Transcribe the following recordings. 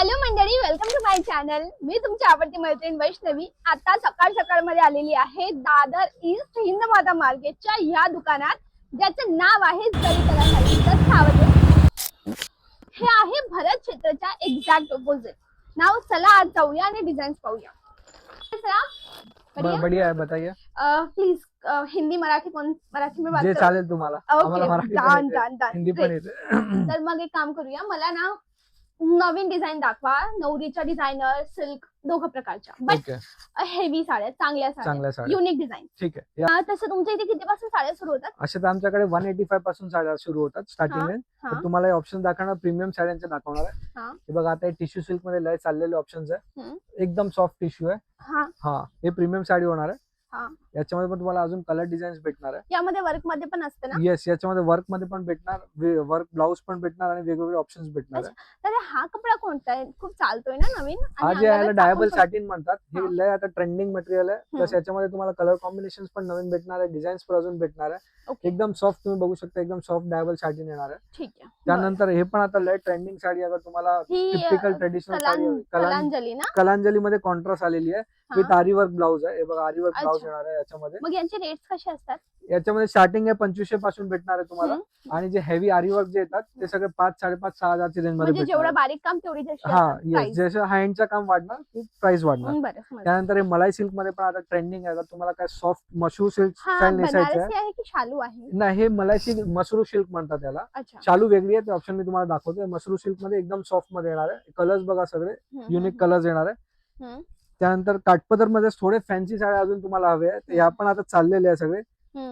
Hello मंडळी, welcome to my channel. मी तुमची आवडती मैत्रीण वैष्णवी. आता सकाळ मध्ये आलेली आहे दादर ईस्ट हिंदमाता मार्केटच्या या दुकानात, ज्याचं नाव आहे जरी कला साडी. हे आहे भरत क्षेत्राच्या एक्झॅक्ट ऑपोजिट. नाव चला आज जाऊया आणि डिझाईन्स पाहूया. बढ़िया है, बताइए. प्लीज हिंदी मराठी मराठी में बात जे करो. चालेल तुम्हाला. आम्हाला मराठी पण येते, हिंदी पण येते. तर मग एक काम करूया, मला ना नवीन डिझाईन दाखवा. नवरीच्या डिझायनर, सिल्क दोघं प्रकारच्या, बट हेवी साड्या, चांगल्या साड्या, युनिक डिझाईन. ठीक आहे. तसं तुमच्या इथे कितीपासून साड्या सुरू होतात? असे तर आमच्याकडे 185 पासून साड्या सुरू होतात स्टार्टिंग रेंज. तुम्हाला ऑप्शन दाखवणार, प्रीमियम साड्यांचे दाखवणार आहे. हे बघा, आता टिश्यू सिल्क मध्ये लय चाललेले ऑप्शन्स आहे. एकदम सॉफ्ट टिश्यू आहे. हा, हे प्रीमियम साडी होणार आहे. याच्यामध्ये पण तुम्हाला अजून कलर डिझाईन्स भेटणार आहे. यामध्ये वर्क मध्ये पण असते ना? येस, याच्यामध्ये वर्क मध्ये पण भेटणार, वर्क ब्लाउज पण भेटणार आणि वेगवेगळे ऑप्शन्स भेटणार आहे. तर हा कपडा कोणता आहे? खूप चालतोय ना नवीन? हा जे याला डायबल सॅटिन म्हणतात. हे लय आता ट्रेंडिंग मटेरियल आहे. प्लस याच्यामध्ये तुम्हाला कलर कॉम्बिनेशन्स पण नवीन भेटणार आहे, डिझाईन्स पण अजून भेटणार आहे. एकदम सॉफ्ट, तुम्ही बघू शकता, एकदम सॉफ्ट डायबल सॅटिन येणार आहे. ठीक आहे. त्यानंतर हे पण आता लय ट्रेंडिंग साडी, अगर तुम्हाला टिपिकल ट्रेडिशनल साडी, कलांजली मध्ये कॉन्ट्रास्ट आलेली आहे विथ आरी वर्क ब्लाउज आहे. हे बघा, आरी वर्क ब्लाउज येणार आहे याच्यामध्ये. मग यांचे रेट्स कसे असतात? याच्यामध्ये स्टार्टिंग आहे 2500 पासून भेटणार आहे तुम्हाला. आणि जे हेवी आरी वर्क जे येतात ते सगळे 5, 5.5, 6,000 ची रेंज मध्ये भेटणार. जेवढं बारीक काम तेवढी जसं हाय एंडचं काम वाढणार ती प्राइस वाढणार. त्यानंतर हे मलाई सिल्क मध्ये पण आता ट्रेंडिंग आहे. तुम्हाला काय सॉफ्ट मशरू सिल्क स्टाईल नेसायचं आहे की शालू आहे? नाही, हे मलाई सिल्क, मसरू सिल्क म्हणतात त्याला. शालू वेगळी आहे, ते ऑप्शन मी तुम्हाला दाखवतोय. मसरू सिल्क मध्ये एकदम सॉफ्ट मध्ये येणार आहे. कलर्स बघा, सगळे युनिक कलर्स येणार आहे. त्यानंतर काठपदर मध्ये थोडे फॅन्सी साड्या अजून तुम्हाला हवे आहेत. या पण आता चाललेले आहे सगळे.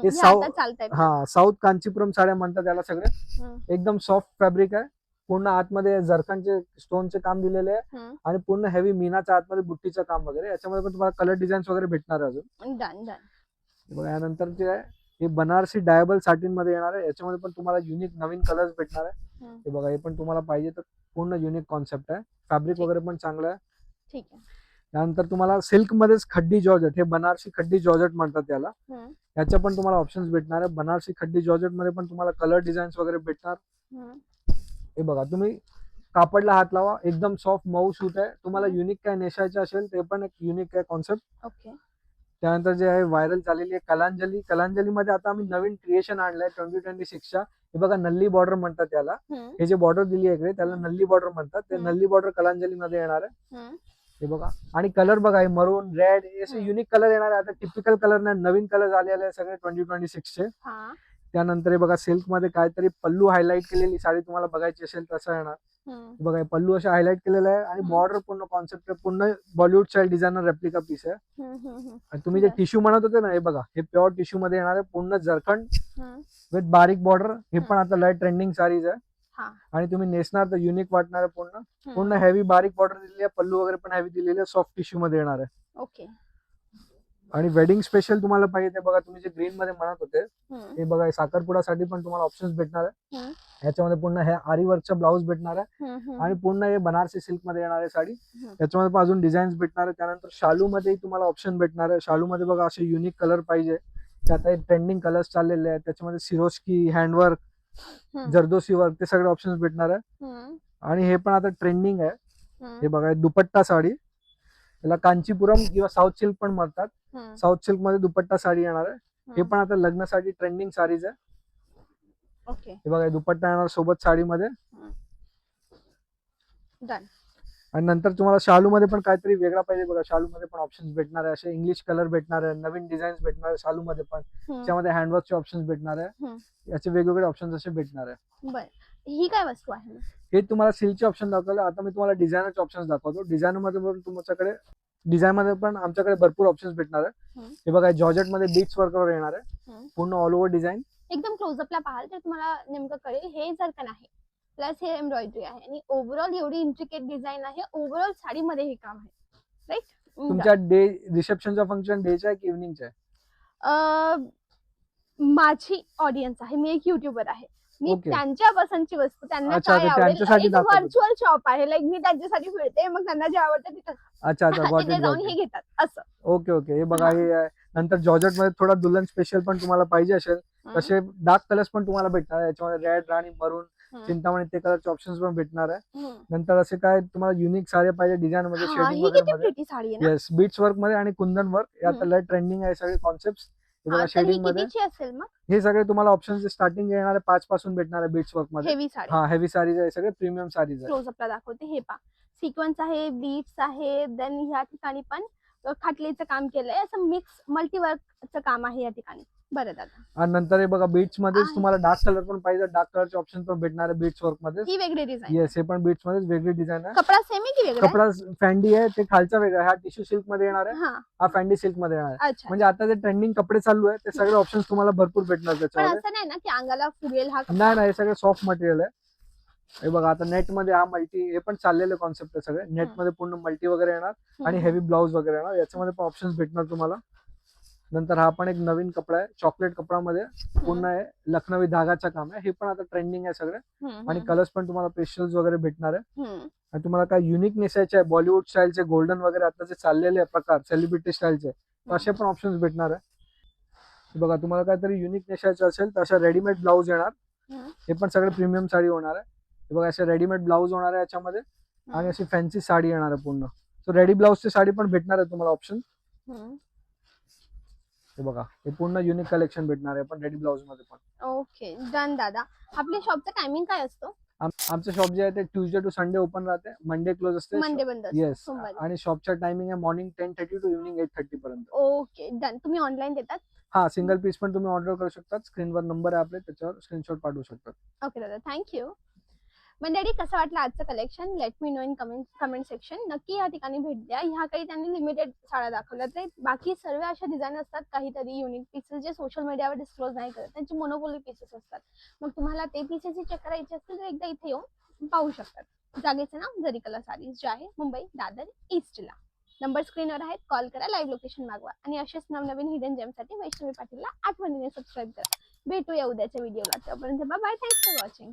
हे साऊथ कांचीपुरम साड्या म्हणतात त्याला. सगळे एकदम सॉफ्ट फॅब्रिक आहे. पूर्ण आतमध्ये जरखानचे स्टोनचे काम दिलेले आहे आणि पूर्ण हेवी मीनाच्या आतमध्ये बुट्टीचं काम वगैरे. याच्यामध्ये पण तुम्हाला कलर डिझाईन्स वगैरे भेटणार आहे अजून. यानंतर जे आहे हे बनारसी डायबल सॅटिन मध्ये येणार आहे. याच्यामध्ये पण तुम्हाला युनिक नवीन कलर्स भेटणार आहे. हे बघा, हे पण तुम्हाला पाहिजे तर पूर्ण युनिक कॉन्सेप्ट आहे. फॅब्रिक वगैरे पण चांगलं आहे. ठीक आहे. त्यानंतर तुम्हाला सिल्क मध्येच खड्डी जॉर्जेट, हे बनारसी खड्डी जॉर्जेट म्हणतात त्याला. याच्या पण तुम्हाला ऑप्शन्स भेटणार आहे. बनारसी खड्डी जॉर्जेट मध्ये पण तुम्हाला कलर डिझाईन्स वगैरे भेटणार. हे बघा, तुम्ही कापडला हात लावा, एकदम सॉफ्ट मऊ सूत आहे. तुम्हाला युनिक काय नेसायचं असेल ते पण एक युनिक आहे कॉन्सेप्ट. त्यानंतर जे आहे व्हायरल झालेली आहे कलांजली. कलांजली मध्ये आता आम्ही नवीन क्रिएशन आणलंय 2026च्या. हे बघा, नल्ली बॉर्डर म्हणतात त्याला. हे जे बॉर्डर दिली आहे इकडे त्याला नल्ली बॉर्डर म्हणतात. ते नल्ली बॉर्डर कलांजली मध्ये येणार आहे. हे बघा, आणि कलर बघा, हे मरून, रेड, असे युनिक कलर येणार आहे. आता टिपिकल कलर नाही, नवीन कलर आलेले आहे सगळे 2026चे. त्यानंतर हे बघा, सिल्क मध्ये काहीतरी पल्लू हायलाइट केलेली साडी तुम्हाला बघायची असेल तसं येणार. बघा, पल्लू असं हायलाइट केलेलं आहे आणि बॉर्डर पूर्ण कॉन्सेप्ट आहे. पूर्ण Bollywood style designer replica piece आहे. आणि तुम्ही जे टिश्यू म्हणत होते ना, हे बघा, हे प्युअर टिश्यू मध्ये येणार आहे. पूर्ण जरखंड विथ बारीक बॉर्डर. हे पण आता लय ट्रेंडिंग साडीज आहे. आणि तुम्ही नेसणार तर युनिक वाटणार आहे. पूर्ण हेवी बारीक बॉर्डर दिलेली आहे. पल्लू वगैरे पण हेवी दिलेली आहे. सॉफ्ट टिश्यू मध्ये येणार आहे. ओके. आणि वेडिंग स्पेशल तुम्हाला पाहिजे ते बघा, तुम्ही जे ग्रीन मध्ये म्हणत होते हे बघा, साखरपुड्यासाठी पण तुम्हाला ऑप्शन्स भेटणार आहे. याच्यामध्ये पूर्ण हे आरी वर्कचा ब्लाउज भेटणार आहे आणि पूर्ण हे बनारसी सिल्क मध्ये येणार आहे साडी. त्याच्यामध्ये पण अजून डिझाईन्स भेटणार आहे. त्यानंतर शालू मध्ये तुम्हाला ऑप्शन भेटणार आहे. शालू मध्ये बघा, असे युनिक कलर पाहिजे त्यात ट्रेंडिंग कलर्स चाललेले आहेत. त्याच्यामध्ये सिरोस्की, हँडवर्क, जरदोसी वर्क, ते सगळे ऑप्शन्स भेटणार आहे. आणि हे पण आता ट्रेंडिंग आहे. हे बघा, दुपट्टा साडी, याला कांचीपुरम किंवा साऊथ सिल्क पण म्हणतात. साऊथ सिल्क मध्ये दुपट्टा साडी येणार आहे. हे पण आता लग्नासाठी ट्रेंडिंग साडीज आहे. हे बघा, दुपट्टा येणार सोबत साडीमध्ये. आणि नंतर तुम्हाला शालू मध्ये पण काहीतरी वेगळा पाहिजे बघा, शालू मध्ये पण ऑप्शन्स भेटणार आहे. असे इंग्लिश कलर भेटणार आहे, नवीन डिझाईन्स भेटणार आहे शालू मध्ये पण. त्याच्यामध्ये हँडवर्कचे ऑप्शन्स भेटणार आहे. याचे वेगवेगळे ऑप्शन्स असे भेटणार आहे. ही काय वस्तू आहे? हे तुम्हाला सिल्कचे ऑप्शन दाखवले. आता मी तुम्हाला डिझायनरचे ऑप्शन्स दाखवतो. डिझायनर मध्ये पण तुमच्याकडे, डिझाईन मध्ये पण आमच्याकडे भरपूर ऑप्शन्स भेटणार आहे. हे बघा, जॉर्जेट मध्ये बीट्स वर्क वर येणार आहे. पूर्ण ऑल ओव्हर डिझाईन. एकदम क्लोजअपला पाहाल तर तुम्हाला नेमकं कळेल. हे जरकन आहे, प्लस हे एम्ब्रॉयडरी आहे आणि ओव्हरऑल एवढी इंट्रिकेट डिझाईन आहे. ओव्हरऑल साडीमध्ये हे काम आहे, राईट? तुमच्या डे रिसेप्शनचा फंक्शन डेचा आहे की इव्हनिंगचा आहे? माझी ऑडियन्स आहे, मी एक युट्यूबर आहे. मी त्यांच्या पसंतची वस्तू त्यांना काय आवडेल, व्हर्च्युअल शॉप आहे. लाईक मी त्यांच्यासाठी फिरते, मग त्यांना जे आवडतं तिथे जाऊन हे घेतात असं. Okay okay. हे बघा, हे नंतर जॉर्जेट मध्ये थोडा दुल्हन स्पेशल पण तुम्हाला पाहिजे असेल तसे डार्क कलर्स पण तुम्हाला भेटणार. याच्यामध्ये रेड, राणी, मरून, चिंतामणी ते कलरचे ऑप्शन्स पण भेटणार आहे. नंतर असे काय तुम्हाला युनिक साडी पाहिजे डिझाईन मध्ये, हा, शेडिंग ही किती वगैरे मध्ये, प्रिटी साडी आहे ना. येस बीट्स वर्क मध्ये आणि कुंदन वर्क हे आता लय ट्रेंडिंग आहे सगळे कॉन्सेप्ट. हा, तर ही शेडिंग मध्ये कितीची असेल मग? हे सगळे तुम्हाला ऑप्शन्स स्टार्टिंग येणार आहे 5 पासून भेटणार आहे बीट्स वर्क मध्ये. हेवी साडी. हा हेवी साडीज आहे सगळे प्रीमियम साडीज आहे. क्लोजअपला दाखवते. हे पहा, सिक्वेन्स आहे, बीट्स आहे, देन ह्या ठिकाणी पण खाटलीचं काम केलंय, असं मिक्स मल्टीवर्कचं काम आहे या ठिकाणी. बरं दादा, आणि नंतर हे बघा बीट्स मध्येच आहे. तुम्हाला डार्क कलर पण पाहिजे, डार्क कलरचे ऑप्शन पण भेटणार आहे बीट्स वर्क मध्ये. ही वेगळी डिझाईन. येस हे पण बीट्स मध्येच वेगळी डिझाईन आहे. कपडा सेम आहे की वेगळा आहे? कपडा फॅन्डी आहे, ते खालचा वेगळा आहे. हा टिश्यू सिल्क मध्ये येणार आहे, हा, हा फॅन्डी सिल्क मध्ये येणार आहे. अच्छा. म्हणजे आता जे ट्रेंडिंग कपडे चालू आहे ते सगळे ऑप्शन्स तुम्हाला भरपूर भेटणार पण त्याच्यामध्ये. असं नाही ना की अंगाला फुगेल हा कपडा? नाही नाही, हे सगळं सॉफ्ट मटेरियल आहे. हे बघा आता नेट मध्ये हा मल्टी, हे पण चाललेले कॉन्सेप्ट आहे सगळे. नेट मध्ये पूर्ण मल्टी वगैरे येणार आणि हेवी ब्लाउज वगैरे येणार, याच्यामध्ये पण ऑप्शन्स भेटणार तुम्हाला. नंतर हा पण एक नवीन कपडा आहे, चॉकलेट कपड्यामध्ये पूर्ण आहे, लखनवी धागाचं काम आहे. हे पण आता ट्रेंडिंग आहे सगळे. आणि कलर्स पण तुम्हाला पेस्टल्स वगैरे भेटणार आहे. आणि तुम्हाला काय युनिक नेसायचे आहे, बॉलिवूड स्टाईलचे, गोल्डन वगैरे आता जे चाललेले प्रकार सेलिब्रिटी स्टाईलचे, असे पण ऑप्शन्स भेटणार आहे. बघा तुम्हाला काहीतरी युनिक नेसायचं असेल तर अशा रेडीमेड ब्लाऊज येणार. हे पण सगळे प्रीमियम साडी होणार आहे. हे बघा असे रेडीमेड ब्लाऊज होणार आहे याच्यामध्ये, आणि अशी फॅन्सी साडी येणार आहे पूर्ण. सो रेडी ब्लाऊजची साडी पण भेटणार आहे तुम्हाला ऑप्शन. हे बघा हे पूर्ण युनिक कलेक्शन भेटणार आहे पण रेडी ब्लाऊज मध्ये पण. ओके, डन दादा. आपल्या शॉपचा टायमिंग काय असतो? आमचं शॉप जे आहे ते ट्यूजडे टू संडे ओपन राहते, मंडे क्लोज असते. मंडे बंद असतो, येस, सोमवारी. आणि शॉपचा टायमिंग आहे मॉर्निंग 10:30 टू इव्हनिंग 8:30 पर्यंत. Okay, done. तुम्ही ऑनलाईन देतात? हा, सिंगल पीस पण तुम्ही ऑर्डर करू शकता. स्क्रीनवर नंबर आहे आपले, त्याच्यावर स्क्रीनशॉट पाठवू शकतात. ओके दादा, थँक्यू. मंडळी, कसं वाटलं आजचं collection? Let me know in comment section. नक्की या ठिकाणी भेट द्या. ह्या काही त्यांनी लिमिटेड साड्या दाखवल्यात आहेत. बाकी सर्व अशा डिझाईन असतात काहीतरी युनिक पीसेस जे सोशल मीडियावर डिस्क्लोज नाही करत, त्यांची मोनोपोली पीसेस असतात. मग तुम्हाला ते पीसेस चेक करायचे असतील तर एकदा इथे येऊन पाहू शकतात. जागेचं नाव जरीकला साडीज, जे आहे मुंबई दादर ईस्टला. नंबर स्क्रीनवर आहेत, कॉल करा, लाईव्ह लोकेशन मागवा. आणि असेच नवनवीन हिडन जेमसाठी वैष्णवी पाटीलला आठवणीने सबस्क्राईब करा. भेटूया उद्याच्या व्हिडिओला. तोपर्यंत bye bye, thanks for watching.